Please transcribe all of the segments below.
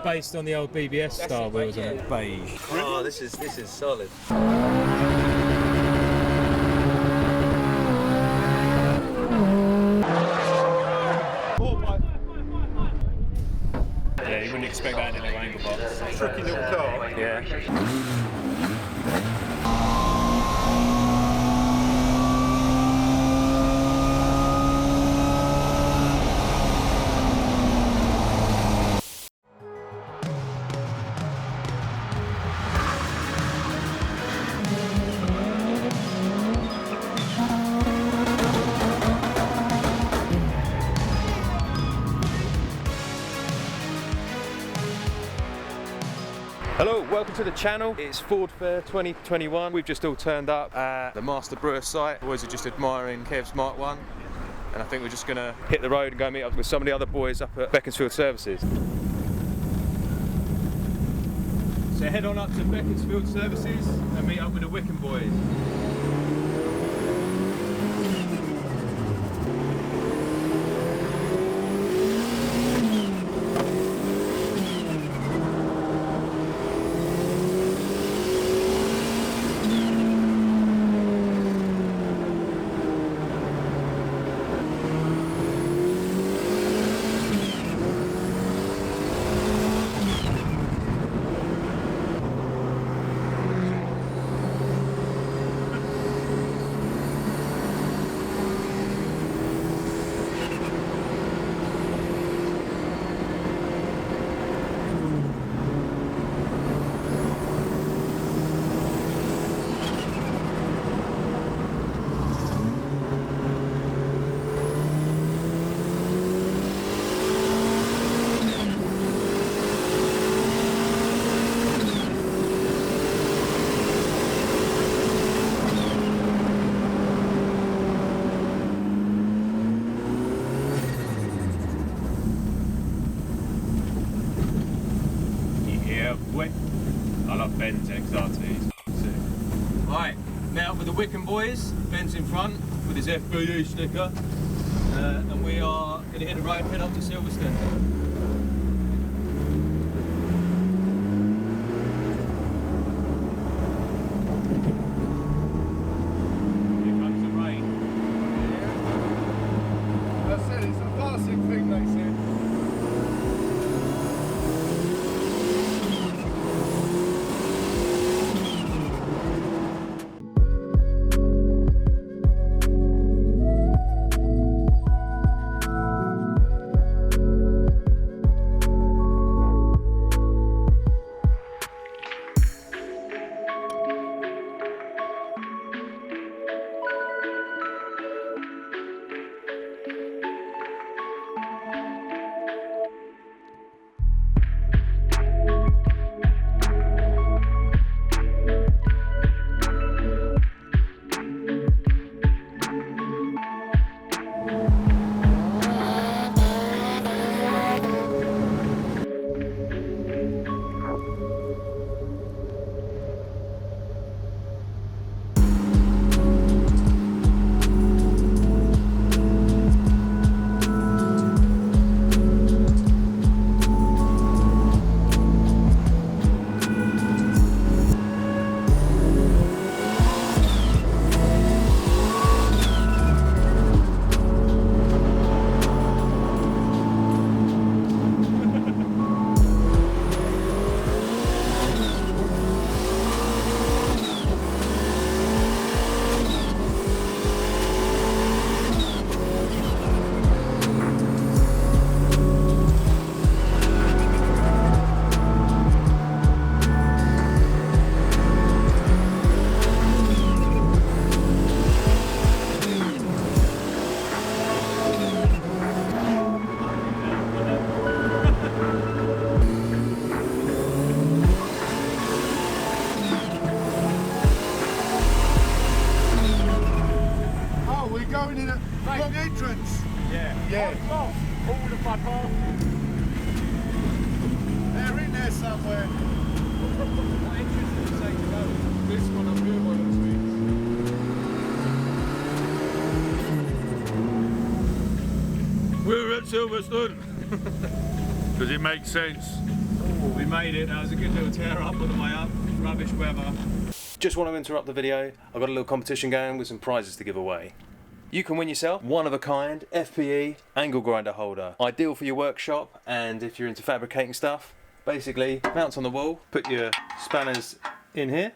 based on the old BBS style wheels on it. Beige. Oh, this is solid. Yeah, you wouldn't expect that in a angle box. Tricky little car. Yeah. Hello, welcome to the channel. It's Ford Fair 2021. We've just all turned up at the Master Brewer site. Boys are just admiring Kev's Mark 1. And I think we're just gonna hit the road and go meet up with some of the other boys up at Beaconsfield Services. So head on up to Beaconsfield Services and meet up with the Wickham boys. I love Ben's XRTs. Right, now with the Wickham boys, Ben's in front with his FBD sticker, and we are going to hit the road and head up to Silverstone. all of my parking. They're in there somewhere. What entrance did you say to go? This one up here, one of the streets. We're at Silverstone. Does it make sense? We made it. That was a good little tear up on the way up. Rubbish weather. Just want to interrupt the video. I've got a little competition going with some prizes to give away. You can win yourself one of a kind FPE angle grinder holder. Ideal for your workshop and if you're into fabricating stuff. Basically, mounts on the wall, put your spanners in here.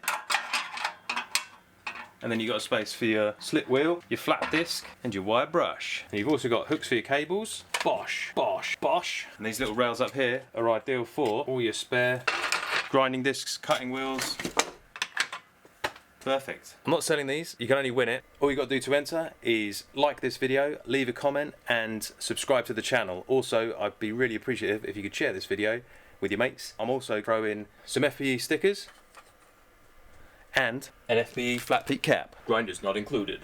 And then you've got a space for your slip wheel, your flat disc and your wire brush. And you've also got hooks for your cables. Bosh, bosh, bosh. And these little rails up here are ideal for all your spare grinding discs, cutting wheels. Perfect. I'm not selling these, you can only win it. All you got to do to enter is like this video, leave a comment and subscribe to the channel. Also, I'd be really appreciative if you could share this video with your mates. I'm also throwing some FPE stickers and an FPE flat peak cap. Grinders not included.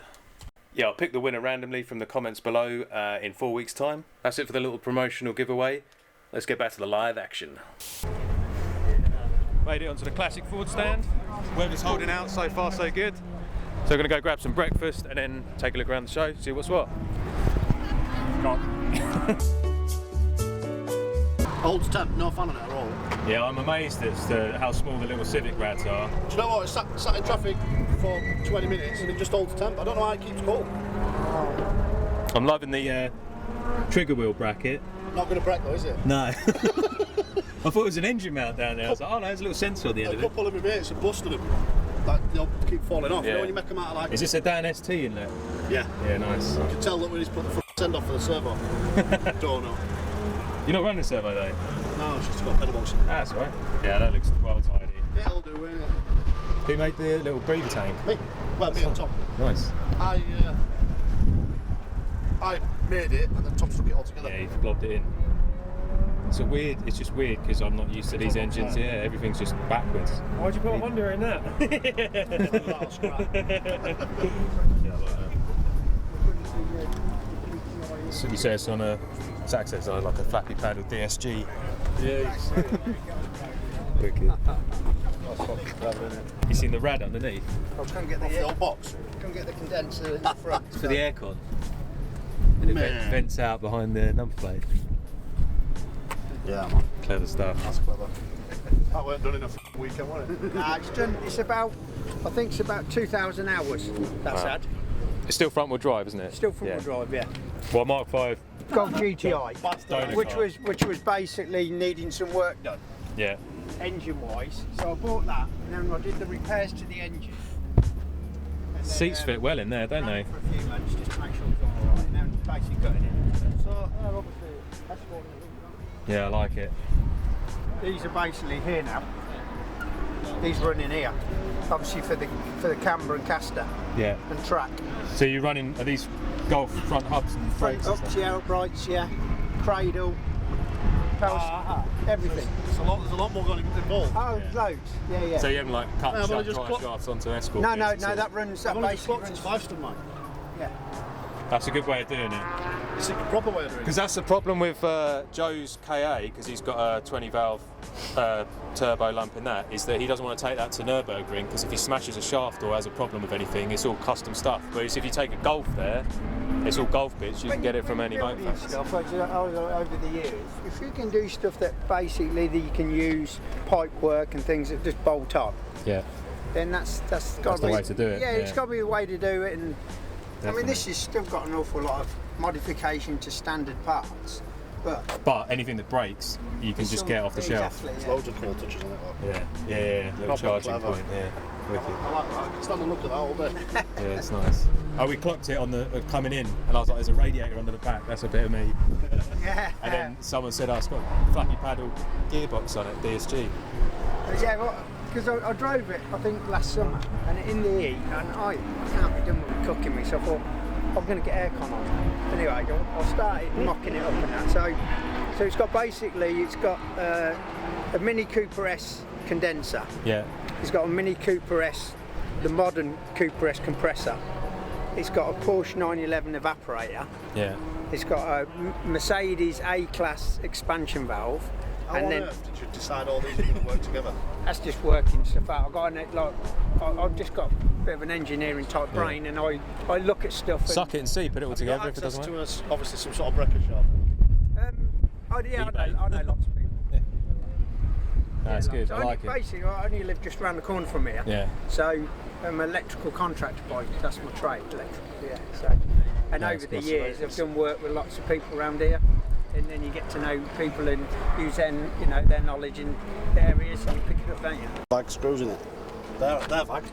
Yeah, I'll pick the winner randomly from the comments below in 4 weeks' time. That's it for the little promotional giveaway. Let's get back to the live action. Made it onto the classic Ford stand. Weather's holding out, so far so good. So we're going to go grab some breakfast and then take a look around the show, see what's what. Old temp, no fan on it at all. Yeah, I'm amazed at how small the little Civic rads are. Do you know what? It's sat in traffic for 20 minutes and it just holds temp. I don't know how it keeps cool. I'm loving the trigger wheel bracket. Not going to break though, is it? No. I thought it was an engine mount down there. I was like, oh no, there's a little sensor at the end of it. A couple of my mates have busted them. Like, they'll keep falling off. Yeah. You know when you make them out of like... Is this a Dan ST in there? Yeah. Yeah, nice. You can tell that when he's put the front send off for the servo. Don't know. You're not running a servo though? No, it's just got pedal box. That's right. Yeah, that looks well tidy. It'll do, won't it? Who made the little breather tank? Me. Well, me on top. Nice. I made it and then Tom stuck it all together. Yeah, you've blobbed it in. It's just weird because I'm not used to these engines. Yeah, everything's just backwards. Why'd you put a Honda in that? That'll scrap. Yeah, I like that. So you say it's on a Zaxxpeed, so like a flappy paddle DSG. Yeah. Wicked. You seen the rad underneath? I was trying to get the old box. Come get the condenser in the front. It's for the aircon. And it vents out behind the number plate. Yeah, man. Clever stuff. That's clever. That weren't done in a weekend, was it? It's done. It's about, I think it's about 2,000 hours. That's Wow. had. It's still front wheel drive, isn't it? Still front wheel drive, yeah. Well, Mark 5. Golf GTI, Donor which car. was basically needing some work done, Yeah. engine-wise. So I bought that, and then I did the repairs to the engine. And Seats then, fit well in there, don't ran they? it for a few months just to make sure it's all right. And now it's basically gutting it. So obviously that's what it is. Yeah, I like it. These are basically here now. These run in here, obviously for the camber and caster Yeah. and track. So you're running, are these Golf front hubs and Front brakes and ups, stuff? yeah, uprights, yeah, cradle, power, everything. There's a lot more going involved. Oh, loads, yeah. So you haven't like cut Yeah, and well, shut just drive clock- shafts onto escort? No, gears, it's all- that runs, I've that only basically just runs. it's 5 mine. Yeah. That's a good way of doing it. It's a proper way of doing it. Because that's the problem with Joe's KA, because he's got a 20 valve turbo lump in that, is that he doesn't want to take that to Nürburgring, because if he smashes a shaft or has a problem with anything, it's all custom stuff. Whereas if you take a Golf there, it's all Golf bits, you can get it from any Building manufacturer. stuff over the years. If you can do stuff that basically that you can use pipe work and things that just bolt on, Yeah. then that's got to the be way to do it, Yeah, it's yeah. got to be the way to do it. And I Definitely. mean, this has still got an awful lot of modification to standard parts, but But anything that breaks, you can just get off the shelf. Exactly, There's yeah. loads of cool touches on it. Though. Yeah. Little Proper charging clever. point, yeah. Wicked. I like that. I can stand and look at that all day. Yeah, it's nice. Oh, we clocked it on the coming in, and I was like, "There's a radiator under the back." That's a bit of me. Yeah. And then someone said, "Oh, it's got a flappy paddle gearbox on it, DSG." Yeah, well, because I drove it, I think last summer, and in the heat, and I can't be done with cooking me, so I thought I'm going to get aircon on. Anyway, I started mocking it up and that. So it's got basically, it's got a Mini Cooper S condenser. Yeah. It's got a Mini Cooper S, the modern Cooper S compressor. It's got a Porsche 911 evaporator. Yeah. It's got a Mercedes A-Class expansion valve. How and on then earth did you decide all these are going to work together? that's just working stuff out. I've just got a bit of an engineering type brain, and I look at stuff. And, Suck it and see, put it all together if it Access doesn't to work. obviously some sort of breaker shop. I know lots of people. That's good. I like it. Basically, I only live just around the corner from here. Yeah. So I'm an electrical contractor by that's my trade, electrical. Yeah. So, and over the years, I've done work with lots of people around here, and then you get to know people and use their knowledge in areas, and you pick it up, don't you? Bag screws in it. They're bag.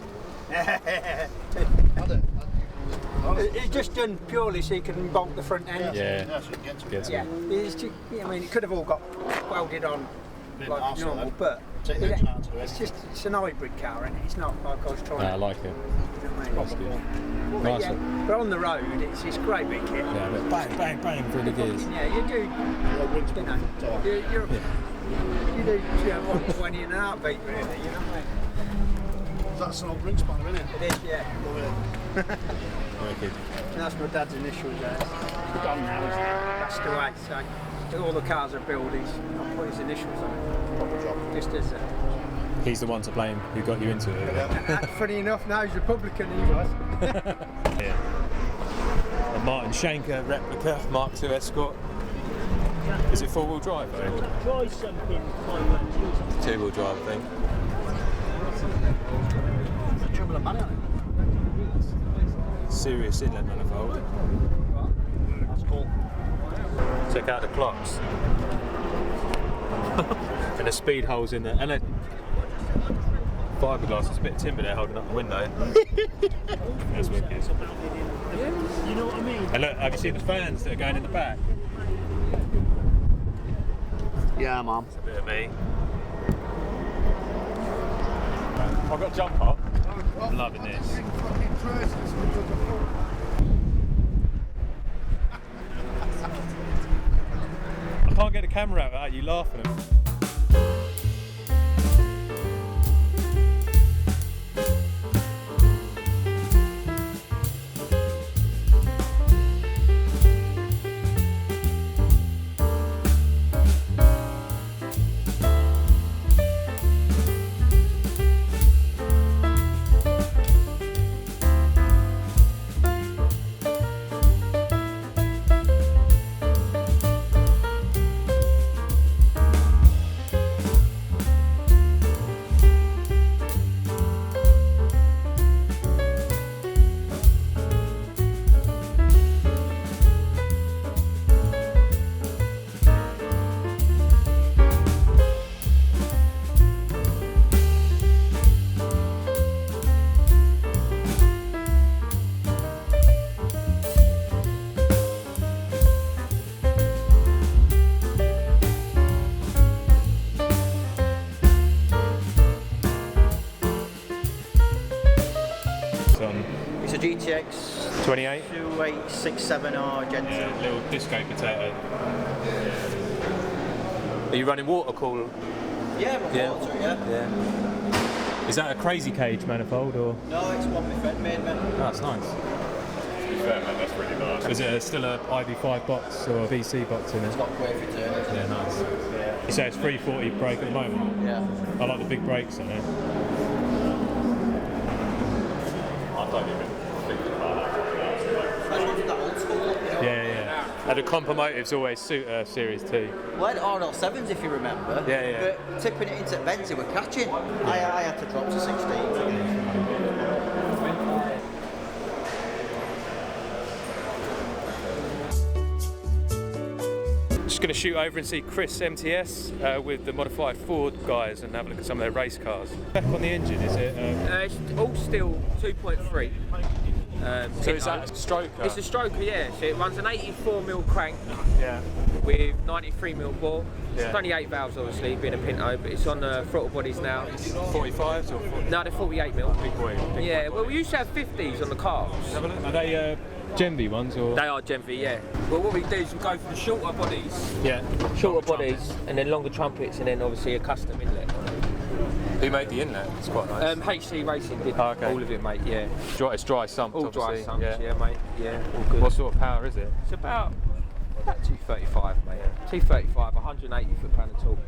It's just done purely so you can bolt the front end. Yeah. So you get to it. Yeah. It's just, I mean, it could have all got welded on like normal, but it's an hybrid car, and it's not like I was trying. I like it. That's good. Nice one. But on the road, it's great big kit. Yeah, but bang, bang, bang through the gears. Yeah, you do. You do 120 in a heartbeat, really. You know what I mean? That's an old ring spanner, isn't it? It is, yeah. Very good. And that's my dad's initials there. He's gone now, he's passed away, so all the cars are built, I put his initials on it. Proper job. Just as He's the one to blame who got you into it. funny enough, now he's Republican, he was. Yeah. A Martin Schenker replica Mark II Escort. Is it four-wheel drive though? Try something, Two-wheel drive, I think. There's a trouble of money on it. Serious inlet manifold. That's cool. Check out the clocks. And the speed holes in there. And the fiberglass is a bit of timber there holding up the window. That's wicked. You know what I mean? And look, have you seen the fans that are going in the back? Yeah, Mum. It's a bit of me. I've got jumper. I'm loving this. I can't get the camera out without you laughing at me. It's a GTX 28. 2867R Gen 2. Yeah, little disco potato. Are you running water cool? Yeah, water, yeah. Is that a crazy cage manifold or? No, it's one my friend made, man. Oh, that's nice. To be fair, man, that's really nice. Is it still a IB5 box or a VC box in it? It's got quite a few turners. Yeah, nice. Yeah. You say it's 340 brake at the moment? Yeah. I like the big brakes on it. I don't even think about that. That's that old school look, you know? Yeah. And the compomotives always suit a Series 2. Well, I had RL7s if you remember. Yeah. But tipping it into vents, they were catching. I had to drop to 16. Just going to shoot over and see Chris MTS with the modified Ford guys and have a look at some of their race cars. Back on the engine, is it? It's all still 2.3. So is that a stroker? It's a stroker, yeah. So it runs an 84mm crank Yeah. with 93mm bore. It's Yeah. 28 valves, obviously, being a Pinto, but it's on throttle bodies now. 45s or 40? No, they're 48mm. Big boy. Yeah, well, we used to have 50s on the cars. Are they Gen V ones or? They are Gen V, yeah. Well, what we do is we go for the shorter bodies. Yeah. Shorter bodies, and then longer trumpets, and then obviously a custom inlet. Who made the inlet? It's quite nice. HC Racing did Oh, okay. all of it, mate, yeah. It's dry sumped, All dry obviously. sumps, yeah, mate, yeah, all good. What sort of power is it? It's about 235, mate. 235, 180 foot-pound of torque.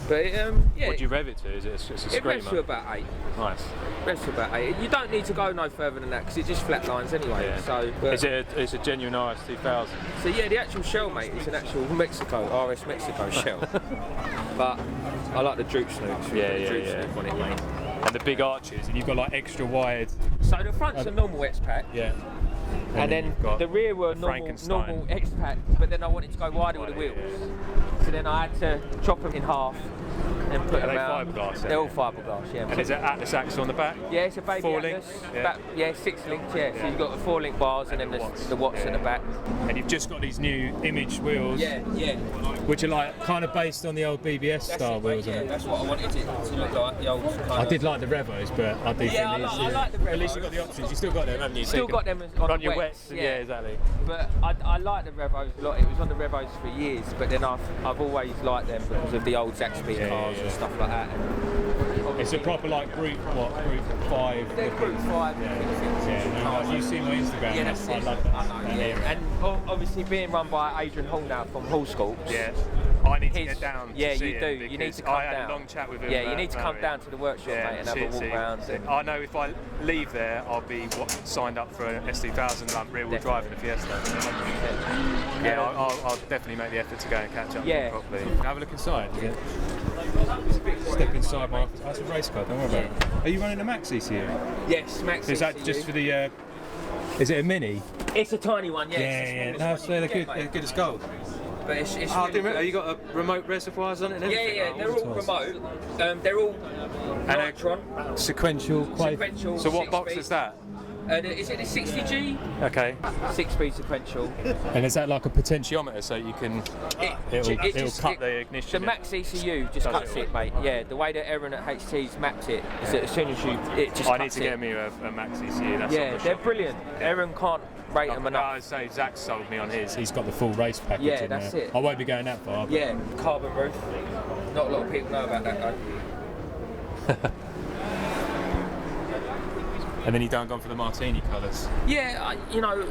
But yeah. What do you rev it to? Is it just a It screamer? revs to about 8. Nice. Revs to about 8. You don't need to go no further than that because it just flatlines anyway. Yeah. So. But, Is it? It's a genuine RS2000. So yeah, the actual shell, mate, is an actual RS Mexico shell. But I like the droop snooks. Yeah. On it, mate. And the big arches, and you've got like extra wide. So the front's a normal X-Pack. Yeah. And then you've got the rear were normal X-Pack, but then I wanted to go wider with the wheels. So then I had to chop them in half and put them out. Fiberglass? They're all fiberglass, yeah. And is it Atlas axle on the back? Yeah, it's a baby 4 Atlas. link? Yeah. 6 links, yeah. So you've got the 4 link bars and then the watts at the back. And you've just got these new image wheels. Yeah. Which are like kind of based on the old BBS style wheels. Yeah, that's what I wanted it to look like, the old kind I did like the Revos, but I do think I like the Revos. At least you've got the options. You still got them, haven't you? Still got them on your wets. Yeah, exactly. But I like the Revos a lot. It was on the Revos for years, but then I've always liked them because of the old ZAKSPEED cars and stuff like that. And it's a proper like group 5. They're group 5. Yeah, you see my Instagram. Yeah, that's I it. love that. I know, yeah. And obviously being run by Adrian Hall now from Hall Escorts. Yeah. I need to get down. Yeah, to see you do. him You need to come down. I had a long chat with him. Yeah, you need to come down to the workshop, mate, and have a walk around. I know if I leave there, I'll be signed up for an SD1000 rear-wheel drive in the Fiesta. Yeah, I'll definitely make the effort to go and catch up with him properly. Have a look inside. Yeah. Step inside my office. That's a race car. Don't worry about it. Are you running a Max ECU? Yes, Max ECU. Is that just for the? Is it a mini? It's a tiny one. Yeah. No, so they're good. They're good as gold. But it's really good. You got a remote reservoirs on it and everything? Yeah, they're all remote. They're all Nitron. Sequential. So what box is that? Is it the 60G? Okay. 6-speed sequential. And is that like a potentiometer so you can... It'll cut the ignition? The Max ECU just cuts it, mate. Yeah, the way that Aaron at HT's mapped it is that as soon as it just cuts it. I need to get me a Max ECU. That's they're brilliant. Aaron can't rate them enough. I would say Zach sold me on his. He's got the full race package in there. That's it. I won't be going that far. Yeah, carbon roof. Not a lot of people know about that though. And then you done gone for the martini colours. Yeah,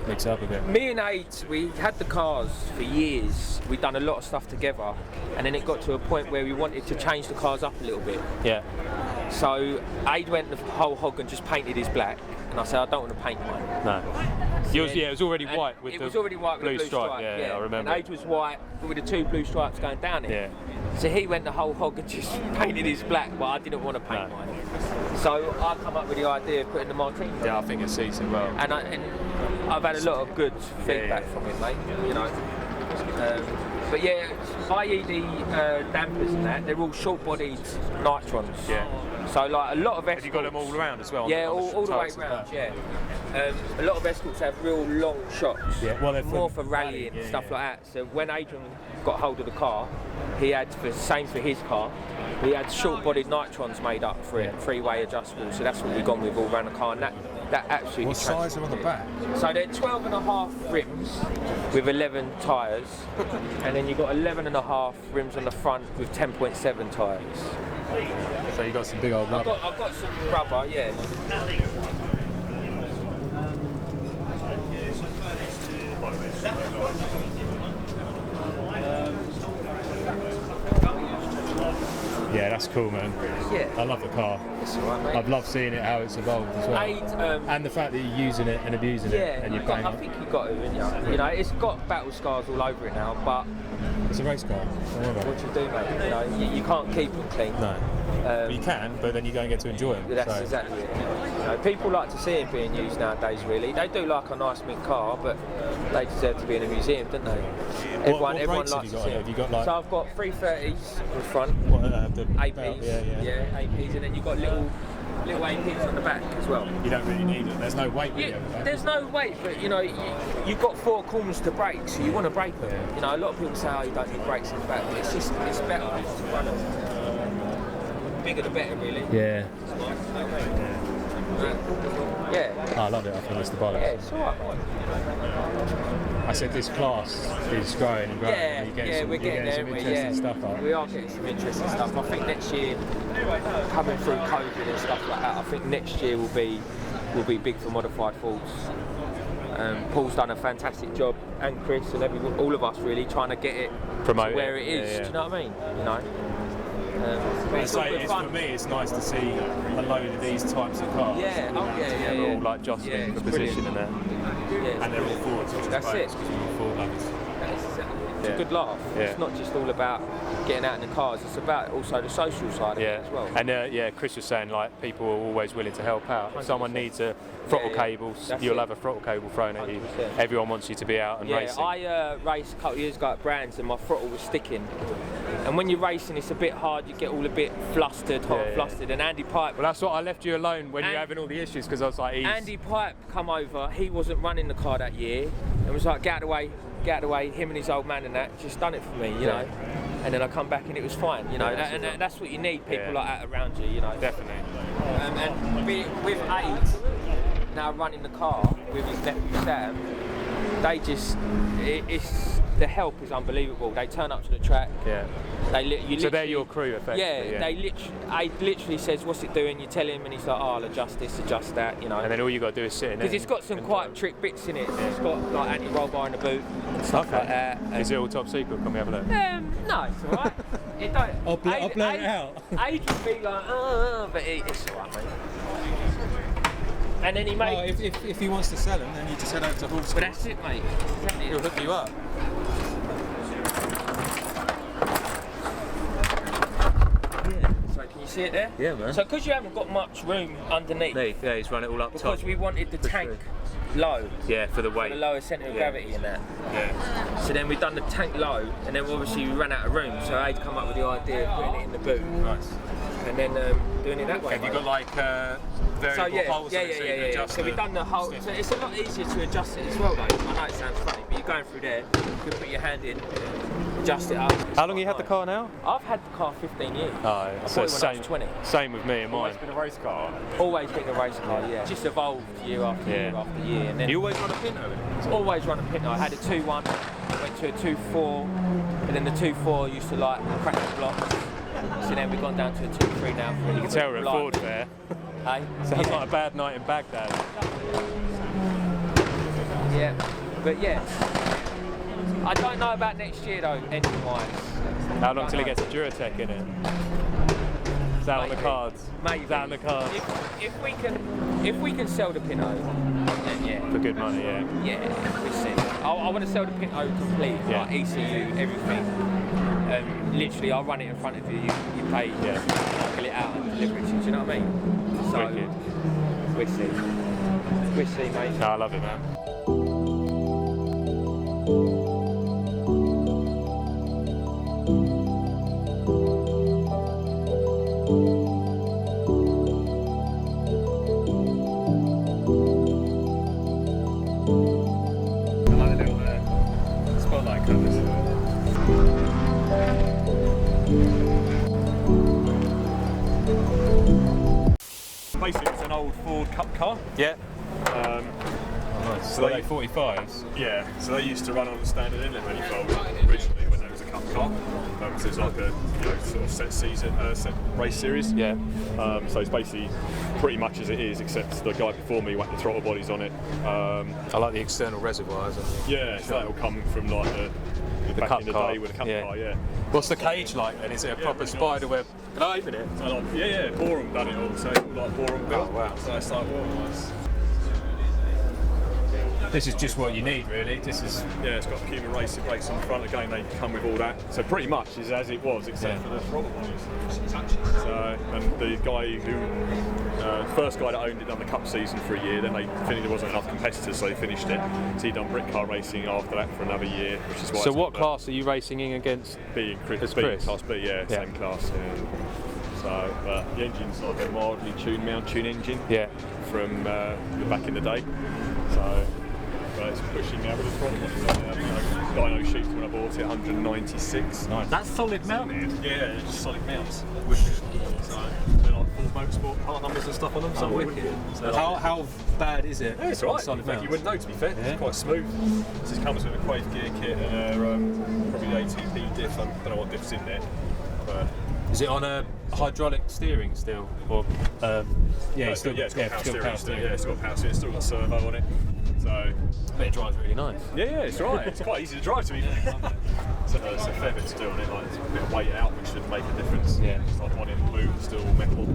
mix up a bit. Me and Ade, we had the cars for years. We'd done a lot of stuff together, and then it got to a point where we wanted to change the cars up a little bit. Yeah. So Ade went the whole hog and just painted his black, and I said I don't want to paint mine. No. It was already white with the blue stripe. Yeah, I remember. And Ade was white with the 2 blue stripes going down it. Yeah. So he went the whole hog and just painted his black, but I didn't want to paint mine. So I come up with the idea of putting the martini. Yeah, I think it suits it well. And I've had a lot of good feedback from it, mate. But yeah, IED dampers and that, they're all short-bodied nitrons. Yeah. So like a lot of escorts. Have you got them all around as well? Yeah, all the way around. Yeah. A lot of escorts have real long shots. Yeah. Well, they're more for rallying and stuff like that. So when Adrian got hold of the car, he had same for his car. He had short-bodied nitrons made up for it, 3-way adjustable. So that's what we've gone with all around the car, and that absolutely. What size are on the back? So they're 12.5 rims with 11 tyres, and then you've got 11.5 rims on the front with 10.7 tyres. So you got some big old rubber. I've got some rubber, yeah. Yeah, that's cool, man. Yeah. I love the car. It's alright, mate. I've loved seeing it, how it's evolved as well. And the fact that you're using it and abusing it, and you're playing I think you've got to, haven't you? It's got battle scars all over it now, but it's a race car. What do you do, mate? You can't keep them clean. No. But you can, but then you don't get to enjoy them. That's exactly it. People like to see it being used nowadays, really. They do like a nice mint car, but they deserve to be in a museum, don't they? Everyone likes to see it. Have you got like... So I've got 330s in front, the APs, APs, and then you've got little APs on the back as well. You don't really need it. There's no weight. There's no weight, but you've got 4 corners to brake, so you want to brake them. A lot of people say, "Oh, you don't need brakes in the back," but it's better to run them. Bigger the better, really. Yeah. Yeah. I love it. I think it's the bollocks. Yeah, it's alright, mate. I said this class is growing and growing. Yeah, we're getting there, some interesting stuff up. We are getting some interesting stuff. I think next year, coming through COVID and stuff like that, I think next year will be big for modified Fords. Paul's done a fantastic job, and Chris and all of us really trying to get it promote to where it is. Yeah. Do you know what I mean? But it's all good fun. For me, it's nice to see a load of these types of cars. Yeah, They're all like jostling for position and that. Yeah. And they're all forwards, which is That's great, it. because we're all forward lovers. It's a good laugh. Yeah. It's not just all about getting out in the cars, it's about also the social side of it as well. And Chris was saying like people are always willing to help out. If someone needs a throttle cable, you'll have a throttle cable thrown at you. 100%. Everyone wants you to be out and racing. I raced a couple of years ago at Brands and my throttle was sticking. And when you're racing, it's a bit hard. You get all a bit flustered, flustered. And Andy Pipe. Well, that's what I left you alone when you're having all the issues because I was like, Andy Pipe come over. He wasn't running the car that year, and was like, get out of the way, get out of the way. Him and his old man and that just done it for me, you know. And then I come back and it was fine, you know. That's what you need, people like that around you, you know. Definitely. And with Aid now running the car with his nephew Sam, they just the help is unbelievable. They turn up to the track. Yeah. So they're your crew, effectively. Yeah. Aid literally says, "What's it doing?" You tell him, and he's like, "Oh, I'll adjust this, adjust that," you know. And then all you got to do is sit in it. Because it's got some quite trick bits in it. It's got like anti-roll bar in the boot and stuff like that. Is it all top secret? Can we have a look? No, it's alright. It don't. I'll blur it out. Aid would be like, but it's alright, mate. And then he made. If he wants to sell them, then you just head over to Hall. But that's it, mate. Exactly. He'll hook you up. So can you see it there? Yeah, man. So because you haven't got much room underneath. Yeah, he's run it all up top. Because we wanted the tank low. Yeah, for the weight. For the lower centre of gravity and that. Yeah. So then we've done the tank low, and then obviously we ran out of room. So I'd come up with the idea of putting it in the boot. Nice. And then doing it that way. Have you got like variable holes on it so you can adjust So we've done the whole. So it's a lot easier to adjust it as well, though. I know it sounds funny, but you're going through there. You can put your hand in, adjust it up. How long have you had the car now? I've had the car 15 years. Oh, so same. 20. Same with me and mine. Always been a race car. Always been a race car. Yeah. Just evolved year after year after year. And then you always run a Pinto in it? Always run a Pinto. I had a 2.1, went to a 2.4, and then the 2.4 used to like crack the blocks. So then we've gone down to a 2.3 now. You can tell we're at Ford Fair. Hey? Sounds like a bad night in Baghdad. Yeah, but yeah. I don't know about next year though, engine-wise. How long till he gets a Duratec in it? Is that on the cards? Maybe. Is that on the cards? If we can sell the Pinto, then yeah. For good money, yeah. Yeah, we'll see. I want to sell the Pinto complete, like ECU, everything. Literally, I'll run it in front of you. You pay, pull it out and deliver it to you. Do you know what I mean? So wicked. We'll see. We'll see, mate. No, I love it, man. I like the little spotlight covers. Basically, it's an old Ford Cup car. Yeah. Nice. So they 45s? Yeah, so they used to run on the standard inlet manifold originally when there was a Cup car. So it's like a sort of set season, set race series. Yeah. So it's basically pretty much as it is, except the guy before me whacked the throttle bodies on it. I like the external reservoirs. Yeah, so that'll come from like the back Cup in the car. day with a Cup car, yeah. What's the cage like then? Is it a proper spider web? Can I open it? So like, yeah, Borum done it all, so it's all like Borum built. Oh, wow. So it's like, nice. This is just what you need, really. This is it's got Puma racing brakes on the front. Again, they come with all that. So pretty much is as it was, except for the throttle bodies. So, and the guy who, first guy that owned it, done the Cup season for a year. Then they finished, there wasn't enough competitors, so they finished it. So he done brick car racing after that for another year, which is why. So what class are you racing in against? B, Chris? Class B, same class. Yeah. So, but the engine's like a mildly tuned mount tune engine. Yeah. From back in the day. So. But it's pushing now with the throttle bodies. Dyno sheets when I bought it, 196. Nice. That's solid mounted? Yeah, it's just solid mounts. So they're like full motorsport part numbers and stuff on them, so wicked. So how bad is it? Yeah, it's alright. Solid mounts? You wouldn't know, to be fair. It's quite smooth. This comes with a Quave gear kit and probably the ATP diff. I don't know what diff's in there. But is it on a hydraulic steering still? Or it's still power steering. Yeah, it's got power steering. It's still got servo on it. So but it drives really nice. Yeah, it's right. It's quite easy to drive, to be fair. it's a feathered steel, and it like, it's a bit of weight out, which should make a difference. Yeah. It's like one in blue, still metal,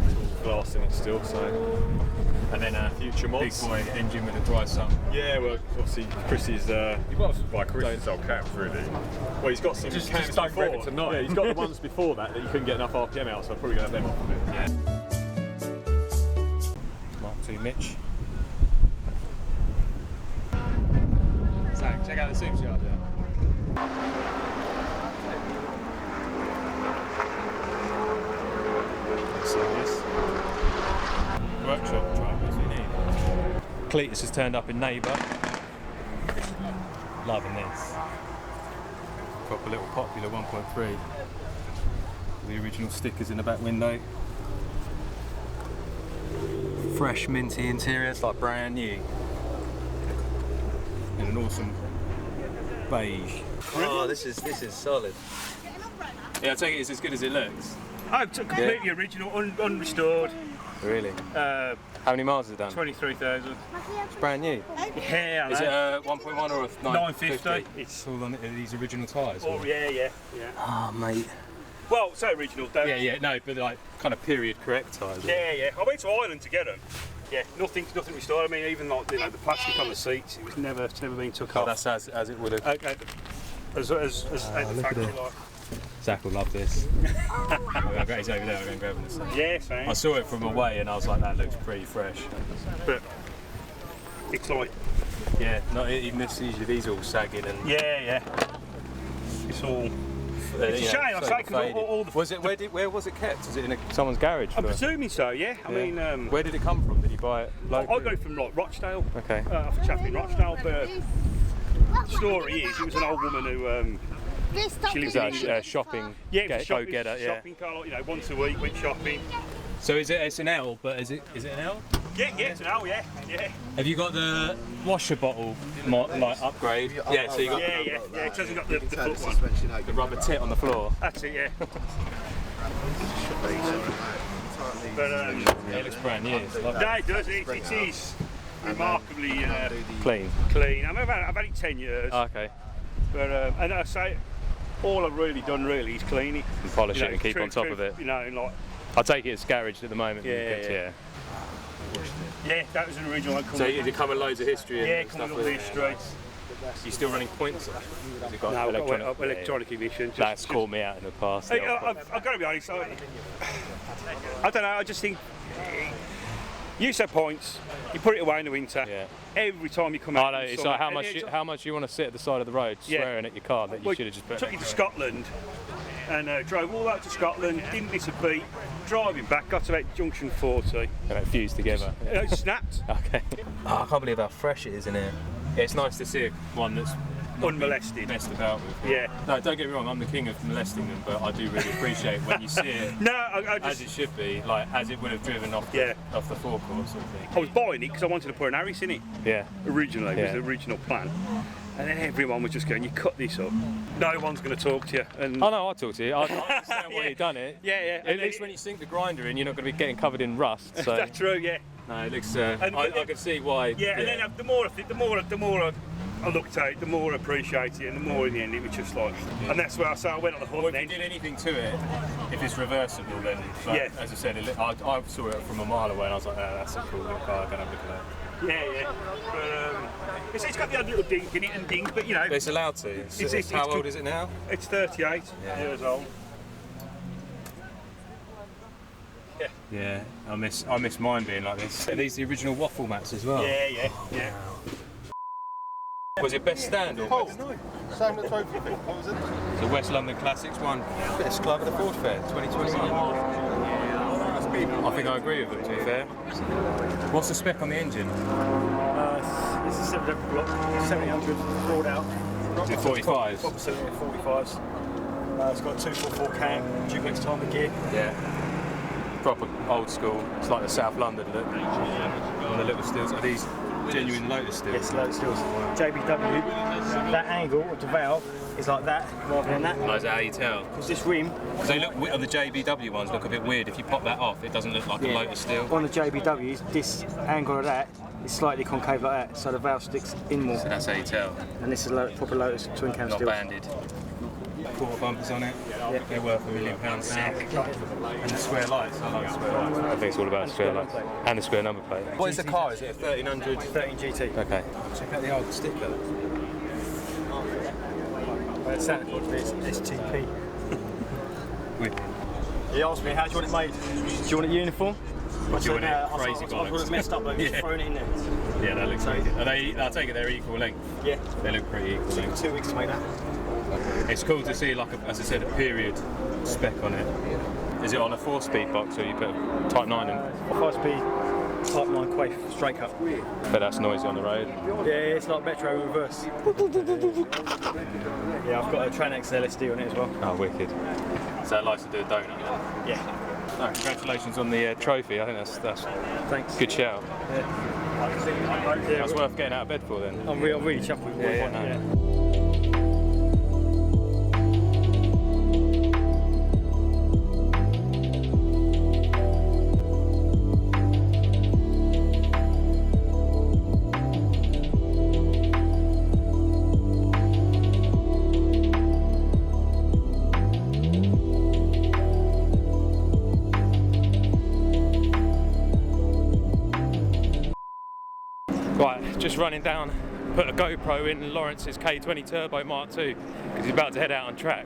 it's all glass in it still. So, and then future mods. Big boy engine with a dry sump. Yeah, well, obviously Chris's. Chris's old cams really. Well, he's got some Just cams don't before. rev it tonight. Yeah, he's got the ones before that you couldn't get enough RPM out, so I'm probably going to have them off of it. Yeah. Mark II Mitch. Zach, check out the Sims yard, yeah. Serious. Workshop drivers we need. Cletus has turned up in Neighbour. Loving this. Proper little popular 1.3. The original stickers in the back window. Fresh minty interior, it's like brand new. And an awesome beige. Oh, this is solid. Yeah, I take it it's as good as it looks. Oh, completely original, unrestored. Really? How many miles has it done? 23,000. It's brand new. Yeah, I Is it know. a 1.1 or a 950? It's all on these original tyres. Oh, yeah. Oh, mate. Well, so original, don't Yeah, no, but like kind of period correct tyres. Yeah. I went to Ireland to get them. Yeah, nothing restored. I mean, even like the plastic on the seats, it was never been took off. That's as it would have. As at the factory, like. Zach will love this. I bet he's over there. I'm going to grab this. Yeah, same. I saw it from away and I was like, that looks pretty fresh. But it's like. Yeah, not even this. Usually these are all sagging and. Yeah. It's all. It's a shame, I say, because all the. Was it? Where was it kept? Is it in someone's garage? I'm presuming so. Yeah. I mean. Where did it come from? Did you buy it? I got it from like Rochdale. Okay. Off a chap in Rochdale, but the story is, it was an old woman who. She lives in shopping. Yeah, it was go getter. Yeah. Shopping car, once a week went shopping. So it's an L, but is it an L? Yeah, it's an L, yeah. Have you got the washer bottle like upgrade? Yeah. So you got Yeah, it hasn't got the foot one. the rubber tit on the floor. That's it, yeah. But It looks brand new. It's lovely. no, it does. It is remarkably Clean. clean. I mean, I've had it 10 years. Okay. But and I say, all I've really done is clean it. And polish it and keep on top of it. Like. I take it it's garaged at the moment. Yeah. Yeah, that was an original one. So you come with loads of history. Yeah, and coming stuff up with history. You still running points? Has it got No, electronic? electronic ignition. That's caught me out in the past. I've got to be honest. I don't know. I just think you set points. You put it away in the winter. Yeah. Every time you come out. I know. It's like how much you want to sit at the side of the road swearing at your car that you should have just put. Took you to Scotland and drove all the way to Scotland. Didn't miss a beat. Driving back, got to about junction 40. And it fused together. It snapped. Okay. Oh, I can't believe how fresh it is in here. Yeah, it's nice to see one that's Unmolested. messed about with. Yeah. No, don't get me wrong. I'm the king of molesting them, but I do really appreciate when you see it. No, I as just. it should be, like as it would have driven off the forecourt sort of thing. I was buying it because I wanted to put an Harris in it. Yeah. Originally, it was Yeah. the original plan. And then everyone was just going, you cut this up. No one's going to talk to you. And Oh no, I'll talk to you. I understand why you've done it. Yeah. At least when you sink the grinder in, you're not going to be getting covered in rust. So That's true, yeah. no, it looks. I can see why. Yeah, and then the more I looked at it, the more I appreciated it, and the more in the end it was just like. And that's where I went on the hunt. Well, if you did anything to it, if it's reversible, then. But Yeah. As I said, I saw it from a mile away, and I was like, oh, that's a cool little car. I'm gonna have a look at that. Yeah. But it's got the odd little dink in it and dings, but But it's allowed to. It's how old is it now? It's 38 years old. Yeah, I miss mine being like this. Are these the original waffle mats as well? Yeah. Was it best stand or best? Same with trophy thing. What was it? The West London Classics one. Best club at the Ford Fair 2021. I think I agree with them, to be fair. What's the spec on the engine? It's a 700 block, 700 brought out. Is it 45s? 45s. It's got a 244 cam, duplex timing gear. Yeah. Proper old school. It's like the South London look. On the little stills. Are these genuine Lotus stills? Yes, Lotus stills. JBW, that angle of the valve is like that rather than that. Oh, is that how you tell? Because this rim. Because they look, the JBW ones look a bit weird. If you pop that off, it doesn't look like a Lotus steel. On the JBWs, this angle of that is slightly concave like that, so the valve sticks in more. So that's how you tell. And this is proper Lotus twin cam Not steel. banded. quarter bumpers on it. They're worth £1 million now. And the square lights, I like the square lights. I think it's all about the square lights and the square number plate. What is the car? Is it a 1300? 13 GT. Okay. Check out the old sticker. Santa Claus is STP. He asked me, how do you want it made? Do you want it uniform? Do you want it crazy bollocks? I want it messed up, but he's thrown it in there. Yeah, that looks pretty good. Are they, I'll take it they're equal length? Yeah. They look pretty equal length. 2 weeks to make that. It's cool to see, like, as I said, a period spec on it. Is it on a 4-speed box or you put a Type 9 in? 5-speed, Type 9 quaif, straight cut. But that's noisy on the road. Yeah, it's like Metro in reverse. Yeah, I've got a Tranex LSD on it as well. Oh, wicked. So it likes to do a donut? Yeah. No, congratulations on the trophy. I think that's Thanks. good shout. Yeah. That's worth getting out of bed for then. I'm really chuffed with Yeah, one. no. Right, just running down, put a GoPro in Lawrence's K20 Turbo Mark II because he's about to head out on track.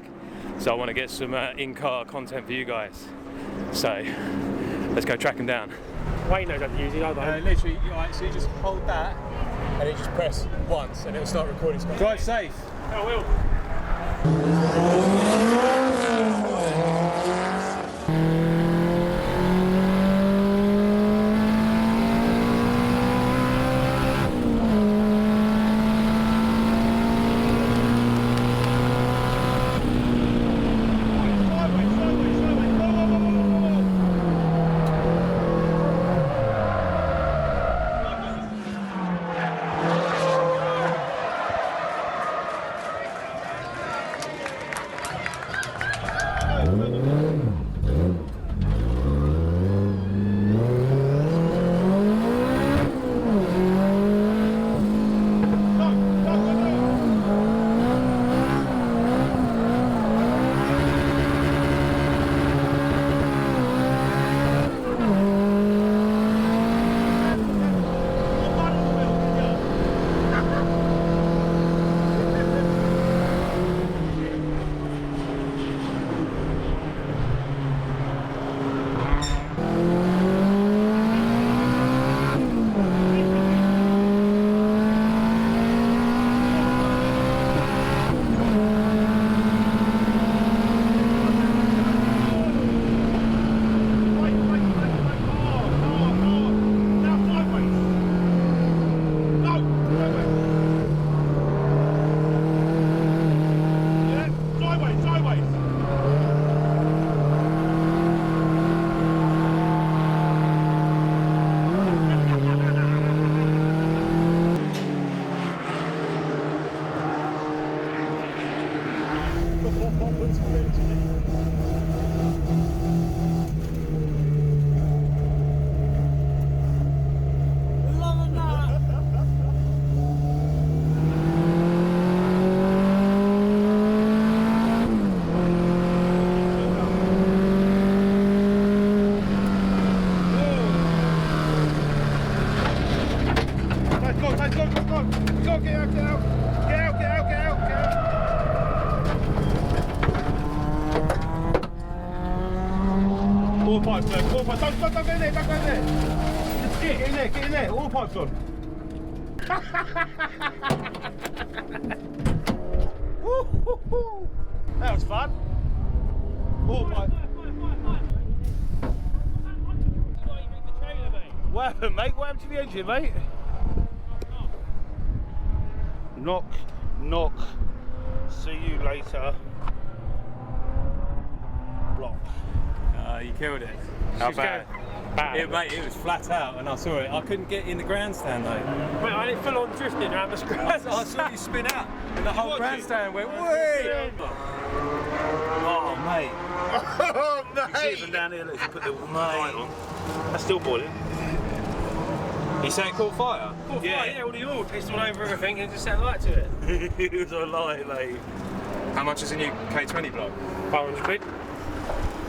So I want to get some in-car content for you guys. So let's go track him down. Wayne knows how to use it, I don't. Literally, right, so you just hold that and you just press once and it'll start recording. Drive safe. I will. All pipes there, all pipes. Don't go in there, don't go in there. Just get in there, all pipes on. That was fun. All pipes. What happened, mate? What happened to the engine, mate? Knock, knock. See you later. Block. You killed it. How bad? Mate, it was flat out and I saw it. I couldn't get in the grandstand though. Mate, I didn't full on drifting around the screen. I saw you spin out and the whole grandstand went, wait! Oh, mate. Oh, mate. You see it from down here, let's put the light on. That's still boiling. You say it caught fire? Yeah, all the oil pissed all over everything and just set light to it. It was a light, mate. How much is a new K20 block? 500 quid.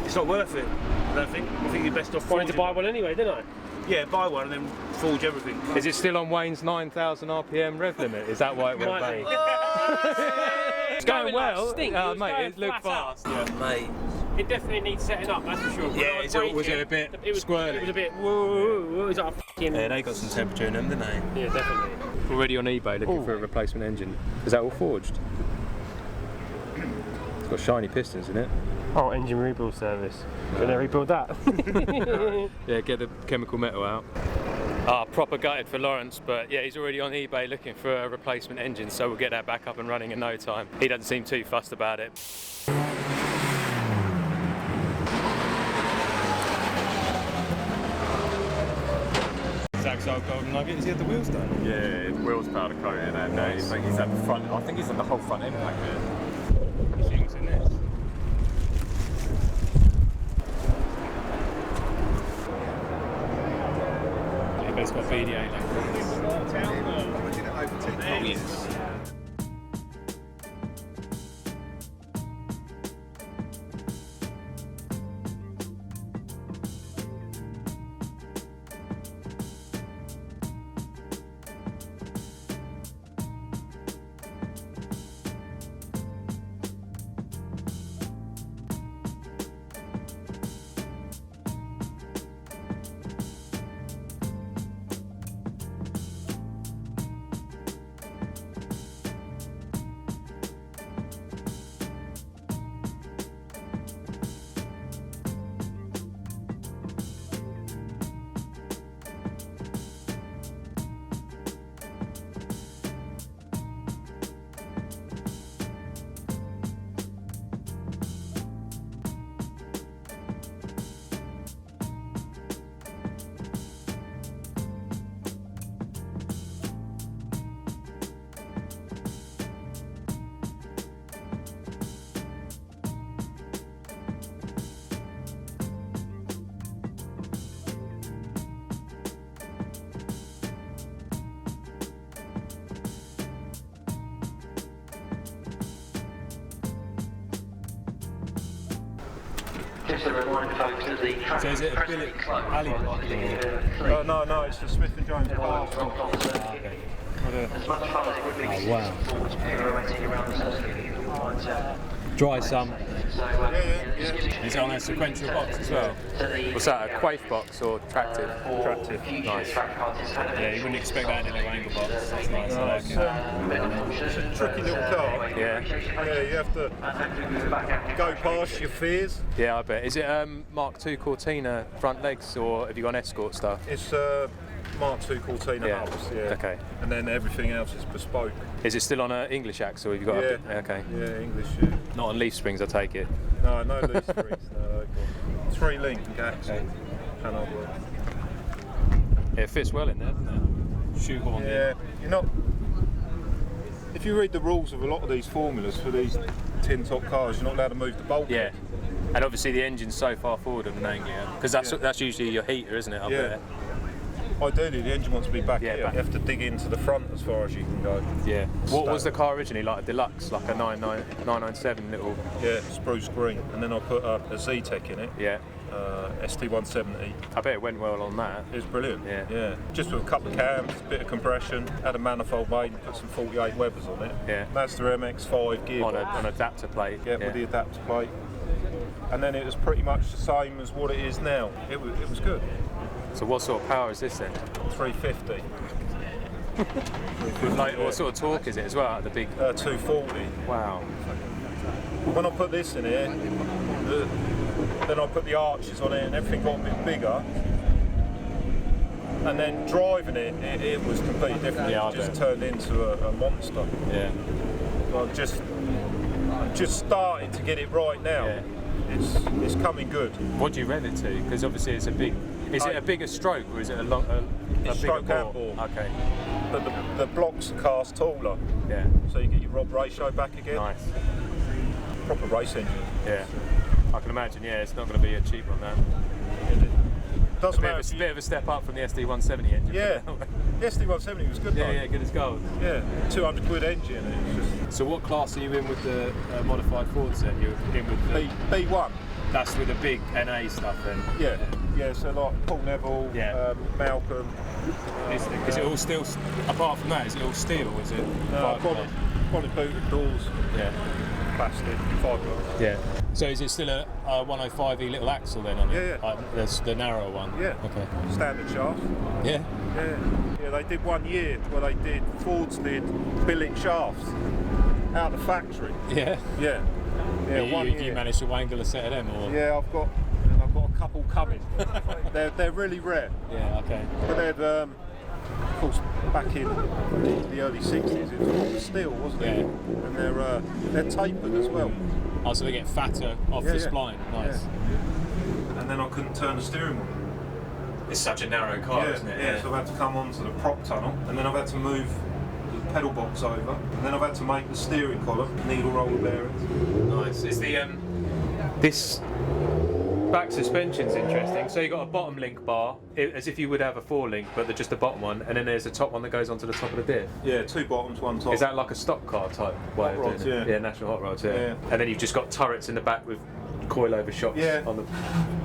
It's not worth it, I don't think. I think you're best off Wanted to buy one anyway, didn't I? Yeah, buy one and then forge everything. Is it still on Wayne's 9,000 RPM rev limit? Is that why it went bang? It's going well. Mate, it looked fast. Yeah, mate. It definitely needs setting up, that's for sure. Yeah, was it a bit squirrely? It was a bit, whoa, it was like a fucking... Yeah, they got some temperature in them, didn't they? Yeah, definitely. Already on eBay looking for a replacement engine. Is that all forged? It's got shiny pistons in it. Oh, engine rebuild service. Gonna rebuild that? Yeah, get the chemical metal out. Proper gutted for Lawrence, but yeah, he's already on eBay looking for a replacement engine, so we'll get that back up and running in no time. He doesn't seem too fussed about it. Zach's old golden nugget, has he had the wheels done? Yeah, wheels powder coated and he's at the front, I think he's on the whole front end back there. Things in this. Yeah, but it's got BDA like oh yes. Just a reminder, folks, that the track So is it a billet alley block? No, it's the Smith & Jones car. As much fun as it would be to wow. pirouetting around the circuit, you might Dry some. yeah. Is it on a sequential box as well? What's that, a quaif box or tractive? Tractive. Nice. Yeah, you wouldn't expect that in a angle box. That's nice. I like it. It's a tricky little car. Yeah. Yeah, you have to go past your fears. Yeah, I bet. Is it Mark II Cortina front legs or have you got escort stuff? It's Mark II Cortina hubs, yeah. Okay. And then everything else is bespoke. Is it still on an English axle? Have you got okay. Yeah, English, yeah. Not on leaf springs, I take it. No leaf springs, no. 3-link axle. Cannot work. Yeah, it fits well in there, doesn't it? Shoehorn. Yeah, you're not. If you read the rules of a lot of these formulas for these tin top cars, you're not allowed to move the bulkhead. Yeah. And obviously the engine's so far forward of an Anglia, because that's usually your heater, isn't it, up there? Ideally, the engine wants to be back here. Back. You have to dig into the front as far as you can go. Yeah. What was the car originally? Like a deluxe, like a 997 little. Yeah, spruce green, and then I put a Z-Tech in it. Yeah. ST170. I bet it went well on that. It was brilliant. Yeah. Just with a couple of cams, a bit of compression, had a manifold made and put some 48 Webers on it. Yeah. Mazda MX-5 gearbox. On an adapter plate. Yeah, with the adapter plate. And then it was pretty much the same as what it is now. It was good. So what sort of power is this then? 350. What sort of torque is it as well at the big? 240. Wow. When I put this in here, then I put the arches on it and everything got a bit bigger. And then driving it was completely different. Yeah, it just turned into a monster. Yeah. I'm just starting to get it right now. Yeah. It's coming good. What do you rev it to? Because obviously it's a big. Is it a bigger stroke or is it a bigger stroke bore? and bore. Okay. But the blocks are cast taller. Yeah. So you get your Rob ratio back again. Nice. Proper race engine. Yeah. I can imagine. Yeah, it's not going to be a cheap one that. Doesn't a bit of a step up from the SD170 engine. Yeah. The SD170 was good though. Yeah, good as gold. Yeah. 200 quid engine. It's just. So what class are you in with the modified Fords then? You're in with the B1. That's with the big NA stuff then? Yeah, so like Paul Neville, Malcolm. Is it all steel, apart from that, is it all steel? Is it Bonnet booted doors, plastic, fiberglass. Yeah. So is it still a 105E little axle then on it? Yeah. That's the narrow one? Yeah. Okay. Standard shaft. Yeah? Yeah, they did 1 year where they did, Fords did billet shafts out of the factory. Yeah? Yeah. You managed to wangle a set of them? Or? Yeah, I've got a couple coming. they're really rare. Yeah, okay. But they'd, of course, back in the early 60s, it was all steel, wasn't it? And they're tapered as well. Oh, so they get fatter off the spline. Nice. Yeah. And then I couldn't turn the steering wheel. It's such a narrow car, isn't it? Yeah, so I've had to come onto the prop tunnel, and then I've had to move the pedal box over, and then I've had to make the steering column, needle roller bearings. Nice. Is the this back suspension's interesting. So you've got a bottom link bar, as if you would have a 4-link, but they're just the bottom one, and then there's a top one that goes onto the top of the diff. Yeah, 2 bottoms, 1 top. Is that like a stock car type way of doing rods, it? Yeah, national hot rods, yeah. And then you've just got turrets in the back with coilover shocks on the...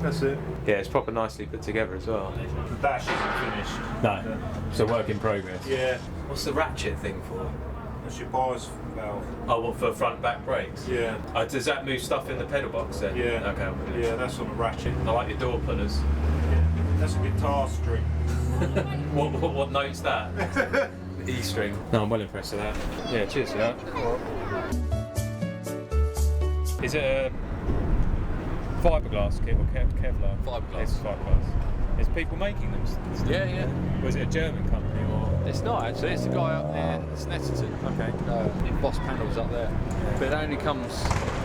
That's it. Yeah, it's proper nicely put together as well. The dash isn't finished. No, it's a work in progress. Yeah. What's the ratchet thing for? That's your bias valve. Oh, what, for front back brakes? Yeah. Does that move stuff in the pedal box then? Yeah. Okay. Yeah, that's on the ratchet. I like your door pullers. Yeah. That's a guitar string. What note's that? E string. No, I'm well impressed with that. Yeah, cheers for that. Is it a fiberglass kit or Kevlar? Fiberglass. It's fiberglass. Is people making them? Yeah. Was it a German company or? It's not actually. It's the guy up there. It's Netterton. Okay. Boss panels up there. But it only comes.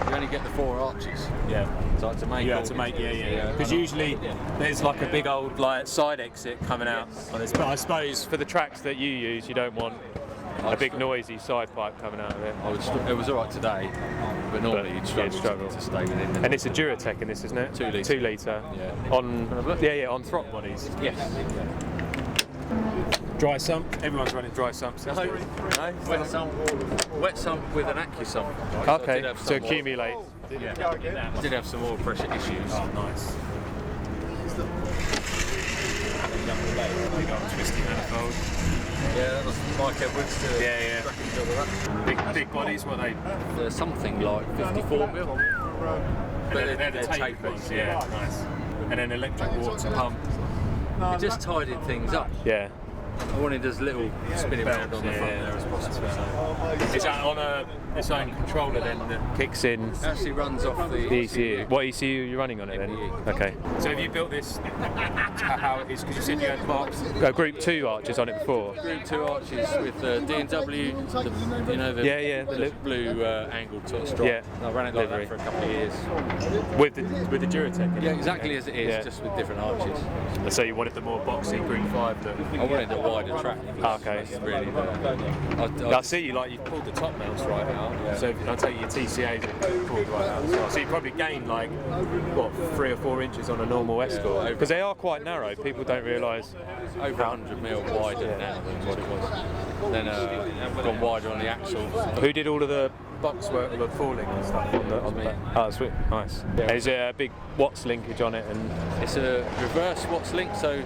You only get the 4 arches. Yeah. So I had to make. You had to make. Yeah. Because usually there's like a big old like side exit coming out on this. But I suppose for the tracks that you use, you don't want a big noisy side pipe coming out of it. It was alright today, but normally you'd struggle to stay within. And it's a Duratec in this, isn't it? 2 litre. 2 litre. Yeah. On throttle bodies. Yes. Dry sump. Everyone's running dry sumps. No. Wet sump with an AccuSump. Okay. So to accumulate. I did have some oil pressure issues. Oh, nice. They got a twisty manifold. Yeah, that was Mike Edwards. Yeah. Big bodies, what are they? Something like 54mm. But they're the tapered ones, yeah, nice. And then electric water pump. It just tidied things up. Yeah. I wanted as little spinning around on the front there as possible. Is that on its own controller then that kicks in? It actually runs off the ECU. What ECU are you running on it then? Okay. So have you built this how it is? Because you said you had Group 2 arches on it before. Group 2 arches with D&W, the blue angled sort of strop. Yeah. I ran it like that for a couple of years. With the Duratec? Yeah, exactly as it is, just with different arches. So you wanted the more boxy Group 5 look? I wanted a wider track. Okay. Really, I see you you've pulled the top mounts right out. Yeah. So I take your TCAs and pulled right out as well. So you probably gained like what 3 or 4 inches on a normal Escort because they are quite narrow. People don't realise. Over 100mm wider now than what it was. Then gone wider on the axle. Who did all of the box work, all the falling and stuff on the back? Oh, sweet, nice. Yeah. Is it a big Watts linkage on it? And it's a reverse Watts link, so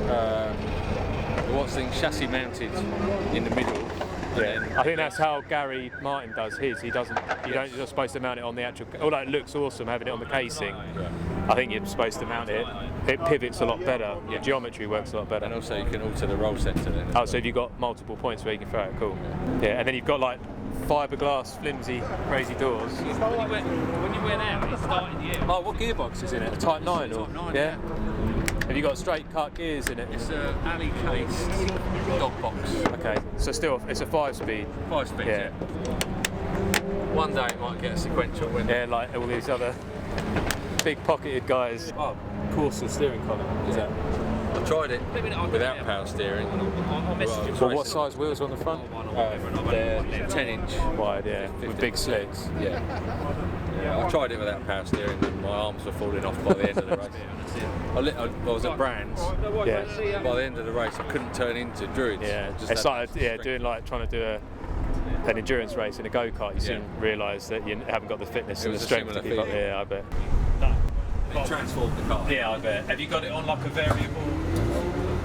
the Watts link chassis mounted in the middle. Yeah. I think that's how Gary Martin does his. He doesn't. You're supposed to mount it on the actual. Although it looks awesome having it on the casing, I think you're supposed to mount it. It pivots a lot better. The geometry works a lot better. And also you can alter the roll center then. Oh, so if you've got multiple points where you can throw it, cool. Yeah, and then you've got like fiberglass, flimsy, crazy doors. When you went out, it started the air. Oh, what gearbox is in it? A Type 9 or? Type 9, yeah. Have you got straight cut gears in it? It's a alley cased dog box. Okay, so still it's a 5-speed. 5-speed. Yeah. One day it might get a sequential when. Yeah, like all these other big pocketed guys. Oh, coursal steering column. Is that? I tried it without power steering. Well, what size wheels on the front? They're 10-inch wide, yeah, with big slicks. Yeah. I tried it without power steering and my arms were falling off by the end of the race. I was at Brands. Yeah. By the end of the race, I couldn't turn into Druids. Yeah, it's like doing like trying to do an endurance race in a go-kart, you soon realise that you haven't got the fitness and the strength to keep up. Yeah, I bet. It transformed the car. Yeah, I bet. Have you got it on like a variable?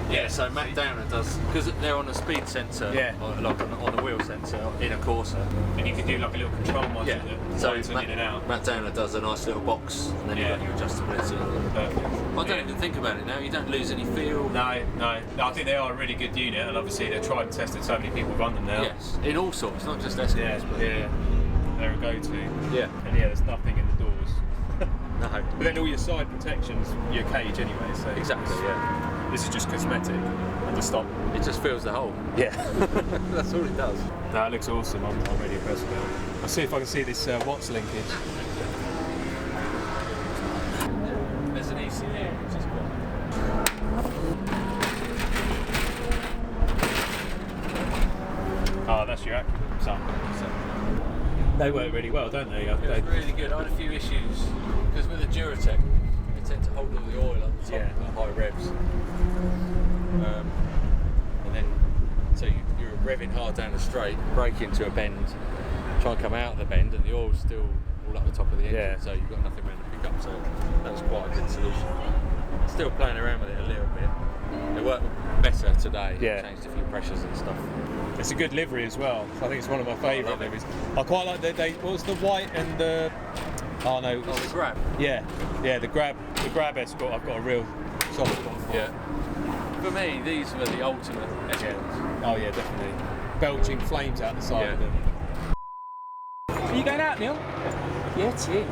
Yeah, so Matt Downer does, because they're on a speed sensor, or like on the wheel sensor in a Corsa. And you can do like a little control module that so runs in and out. Matt Downer does a nice little box, and then you've got your adjustability. Perfect. I don't even think about it now, you don't lose any feel. No, I think they are a really good unit, and obviously they're tried and tested, so many people run them now. Yes, in all sorts, not just escorts. Yeah, they're a go-to. Yeah. And yeah, there's nothing in the doors. No. But then all your side protections, your cage anyway, so... Exactly, yeah. This is just cosmetic, and to stop. It just fills the hole. Yeah. That's all it does. No, it looks awesome, I'm really impressed with it. I'll see if I can see this Watts linkage. There's an ECU, which is cool. Oh, that's your Acura sample. They work really well, don't they? It's really good. I had a few issues because with the Duratec, they tend to hold all the oil on the top at high revs, and then so you're revving hard down the straight, brake into a bend, try and come out of the bend, and the oil's still all up the top of the engine, so you've got nothing around to pick up. So that was quite a good solution. Still playing around with it a little bit. It worked better today. Changed a few pressures and stuff. It's a good livery as well. I think it's one of my favourite liveries. I quite like what was the white and the... Oh no. The Grab. Yeah, the Grab Escort I've got a real soft spot for. Yeah. For me, these were the ultimate escorts. Oh yeah, definitely. Belching flames out the side of them. Are you going out, Neil? Yeah, it's you.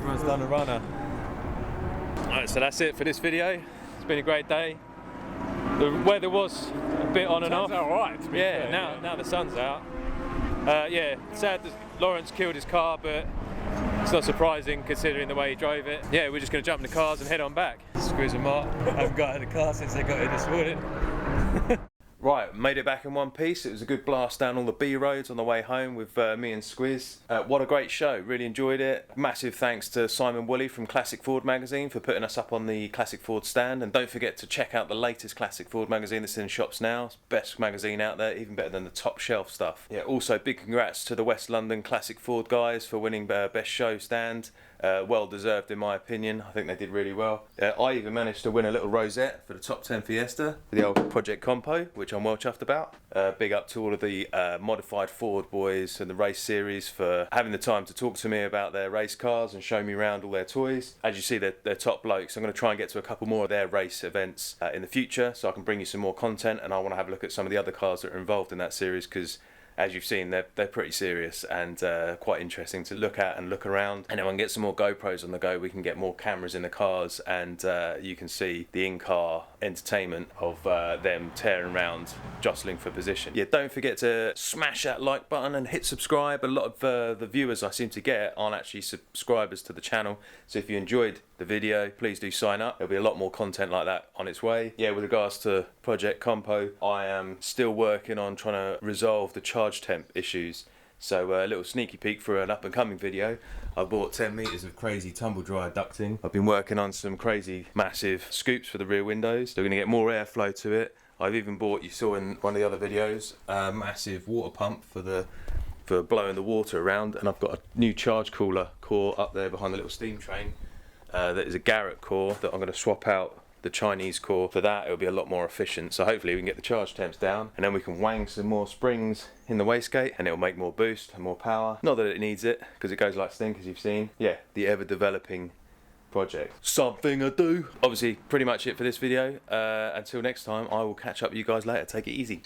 everyone's done a runner. Alright, so that's it for this video. It's been a great day. The weather was a bit on and off. Alright, yeah, now the sun's out. Yeah, sad that Lawrence killed his car, but it's not surprising considering the way he drove it. Yeah, we're just going to jump in the cars and head on back. Squiz and Mark haven't got in the car since they got in this morning. Right, made it back in one piece. It was a good blast down all the B roads on the way home with me and Squiz. What a great show, really enjoyed it. Massive thanks to Simon Woolley from Classic Ford magazine for putting us up on the Classic Ford stand, and don't forget to check out the latest Classic Ford magazine that's in shops now. It's the best magazine out there, even better than the top shelf stuff. Yeah, also big congrats to the West London Classic Ford guys for winning best show stand. Well deserved in my opinion. I think they did really well. I even managed to win a little rosette for the top 10 Fiesta for the old Project Compo, which I'm well chuffed about. Big up to all of the modified Ford boys and the race series for having the time to talk to me about their race cars and show me around all their toys. As you see, they're top blokes. I'm going to try and get to a couple more of their race events in the future so I can bring you some more content, and I want to have a look at some of the other cars that are involved in that series, because as you've seen, they're pretty serious and quite interesting to look at and look around. And then when we get some more GoPros on the go, we can get more cameras in the cars, and you can see the in-car entertainment of them tearing around, jostling for position. Yeah, don't forget to smash that like button and hit subscribe. A lot of the viewers I seem to get aren't actually subscribers to the channel, so if you enjoyed the video, please do sign up. There'll be a lot more content like that on its way. Yeah, with regards to Project Compo, I am still working on trying to resolve the charge temp issues. So a little sneaky peek for an up and coming video. I bought 10 meters of crazy tumble dryer ducting. I've been working on some crazy massive scoops for the rear windows. They're going to get more airflow to it. I've even bought, you saw in one of the other videos, a massive water pump for blowing the water around, and I've got a new charge cooler core up there behind the little steam train. That is a Garrett core that I'm going to swap out the Chinese core for that. It'll be a lot more efficient, so hopefully we can get the charge temps down, and then we can wang some more springs in the wastegate, and it'll make more boost and more power. Not that it needs it, because it goes like stink, as you've seen. Yeah, the ever developing project. Something I do. Obviously, pretty much it for this video. Until next time, I will catch up with you guys later. Take it easy.